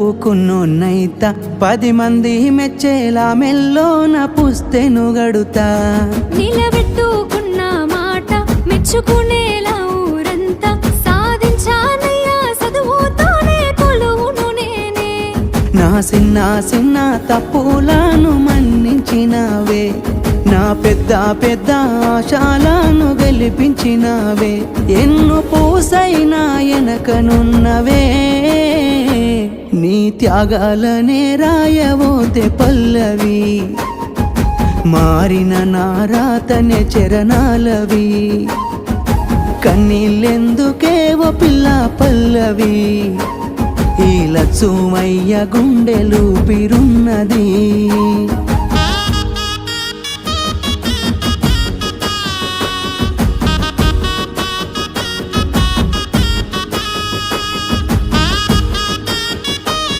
పూకున్నోన్నైత 10 మంది మెచ్చేలా మెల్లోన పుస్తెను గడుతా నిలబెట్టుకున్న మాట మెచ్చుకునేలా ఊరంతా సాధించానయ్యా చదువుతోనే కొలువును నేనే. నా చిన్న చిన్న తప్పులను మన్నించినవే, నా పెద్ద పెద్ద ఆశలను గెలిపించినవే, ఎన్ను పూసైనా ఎనకనున్నవే, నీ త్యాగాలనే రాయవోతే పల్లవి, మారిన నా రాతనే చరణాలవి, కన్నీళ్ళెందుకేవో పిల్ల పల్లవి, ఈ లచ్చుమయ్య గుండెలు పిరున్నది.